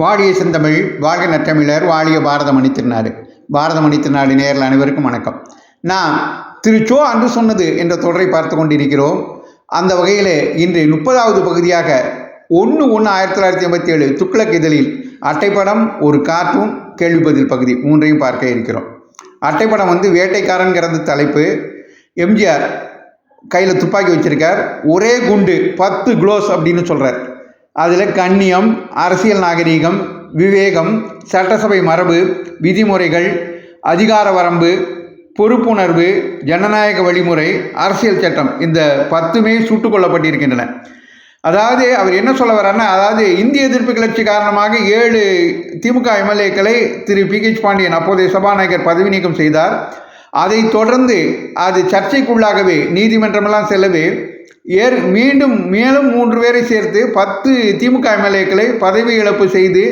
வாழிய செந்தமிழ் வாழ்க நற்றமிழர் வாழிய பாரதமணி திருநாடு. பாரதமணி திருநாடு நேரில் அனைவருக்கும் வணக்கம். நான் திரு சோ அன்று சொன்னது என்ற தொடரை பார்த்து கொண்டிருக்கிறோம். அந்த வகையில் இன்று 30வது பகுதியாக 1/1/1987 துக்ளக் இதழில் அட்டைப்படம், ஒரு கார்ட்டூன், கேள்வி பதில் பகுதி 3ஐயும் பார்க்க இருக்கிறோம். அட்டைப்படம் வேட்டைக்காரன்கிறது தலைப்பு. எம்ஜிஆர் கையில் துப்பாக்கி வச்சிருக்கார். ஒரே குண்டு 10 க்ளோஸ் அப்படின்னு சொல்கிறார். அதில் கண்ணியம், அரசியல் நாகரீகம், விவேகம், சட்டசபை மரபு, விதிமுறைகள், அதிகார வரம்பு, பொறுப்புணர்வு, ஜனநாயக வழிமுறை, அரசியல் சட்டம், இந்த 10மே சுட்டுக் கொல்லப்பட்டிருக்கின்றன. அதாவது அவர் என்ன சொல்ல வர்றாருன்னா, அதாவது இந்திய எதிர்ப்பு கிளர்ச்சி காரணமாக 7 திமுக எம்எல்ஏக்களை திரு PH பாண்டியன் அப்போதைய சபாநாயகர் பதவி நீக்கம் செய்தார். அதை தொடர்ந்து அது சர்ச்சைக்குள்ளாகவே நீதிமன்றமெல்லாம் செல்லவே மேலும் 3 பேரை சேர்த்து 10 திமுக எம்எல்ஏக்களை பதவி இழப்பு செய்து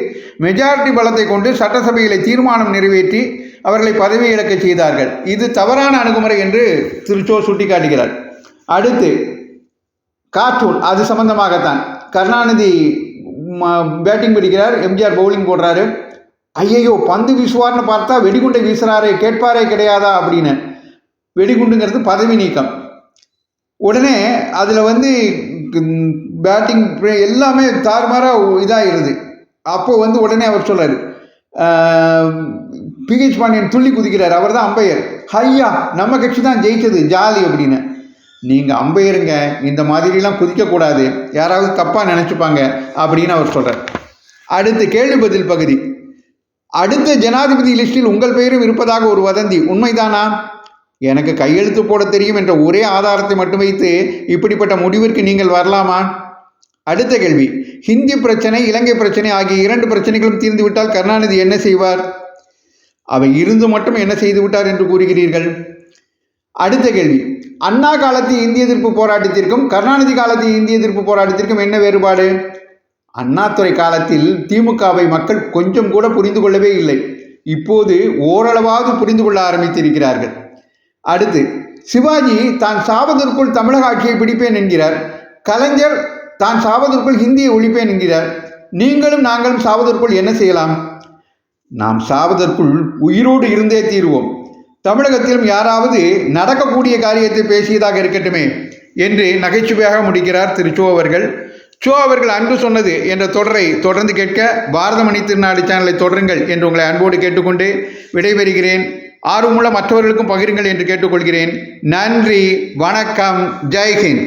மெஜாரிட்டி பலத்தை கொண்டு சட்டசபையில் தீர்மானம் நிறைவேற்றி அவர்களை பதவி இழக்க செய்தார்கள். இது தவறான அணுகுமுறை என்று திரு சோ சுட்டிக்காட்டுகிறார். அடுத்து கார்ட்டூன், அது சம்பந்தமாகத்தான். கருணாநிதி பேட்டிங் பிடிக்கிறார், எம்ஜிஆர் பவுலிங் போடுறாரு. ஐயையோ, பந்து வீசுவார்னு பார்த்தா வெடிகுண்டை வீசுறாரே, கேட்பாரே கிடையாதா அப்படின்னு. வெடிகுண்டுங்கிறது பதவி நீக்கம். உடனே அதில் பேட்டிங் எல்லாமே தாறுமாறாக இதாகிடுது. அப்போது உடனே அவர் சொல்கிறார், PH பாண்டியன் துள்ளி குதிக்கிறார். அவர் தான் அம்பையர். ஐயா, நம்ம கட்சி தான் ஜெயிச்சது, ஜாலி அப்படின்னு. நீங்கள் அம்பையருங்க, இந்த மாதிரிலாம் குதிக்கக்கூடாது, யாராவது தப்பாக நினச்சிப்பாங்க அப்படின்னு அவர் சொல்கிறார். அடுத்து கேள்வி பதில் பகுதி. அடுத்த ஜனாதிபதி லிஸ்டில் உங்கள் பெயரும் இருப்பதாக ஒரு வதந்தி, உண்மைதானா? எனக்கு கையெழுத்து போட தெரியும் என்ற ஒரே ஆதாரத்தை மட்டும் வைத்து இப்படிப்பட்ட முடிவிற்கு நீங்கள் வரலாமா? அடுத்த கேள்வி. ஹிந்தி பிரச்சனை, இலங்கை பிரச்சனை ஆகிய 2 பிரச்சனைகளும் தீர்ந்துவிட்டால் கருணாநிதி என்ன செய்வார்? அவை இருந்து மட்டும் என்ன செய்து விட்டார் என்று கூறுகிறீர்கள்? அடுத்த கேள்வி. அண்ணா காலத்து இந்திய எதிர்ப்பு போராட்டத்திற்கும் கருணாநிதி காலத்து இந்திய எதிர்ப்பு போராட்டத்திற்கும் என்ன வேறுபாடு? அண்ணாதுரை காலத்தில் திமுகவை மக்கள் கொஞ்சம் கூட புரிந்து கொள்ளவே இல்லை. இப்போது ஓரளவாவது புரிந்து கொள்ள ஆரம்பித்திருக்கிறார்கள். அடுத்து, சிவாஜி தான் சாவதற்குள் தமிழக ஆட்சியை பிடிப்பேன் என்கிறார். கலைஞர் தான் சாவதற்குள் ஹிந்தியை ஒழிப்பேன் என்கிறார். நீங்களும் நாங்களும் சாவதற்குள் என்ன செய்யலாம்? நாம் சாவதற்குள் உயிரோடு இருந்தே தீருவோம். தமிழகத்திலும் யாராவது நடக்கக்கூடிய காரியத்தை பேசியதாக இருக்கட்டுமே என்று நகைச்சுவையாக முடிக்கிறார் திரு சோ அவர்கள். சோ அவர்கள் அன்பு சொன்னது என்ற தொடரை தொடர்ந்து கேட்க பாரதமணி திருநாடு சேனலை தொடருங்கள் என்று உங்களை அன்போடு கேட்டுக்கொண்டு விடைபெறுகிறேன். ஆர்வமுள்ள மற்றவர்களுக்கும் பகிருங்கள் என்று கேட்டுக்கொள்கிறேன். நன்றி, வணக்கம், ஜெய்ஹிந்த்.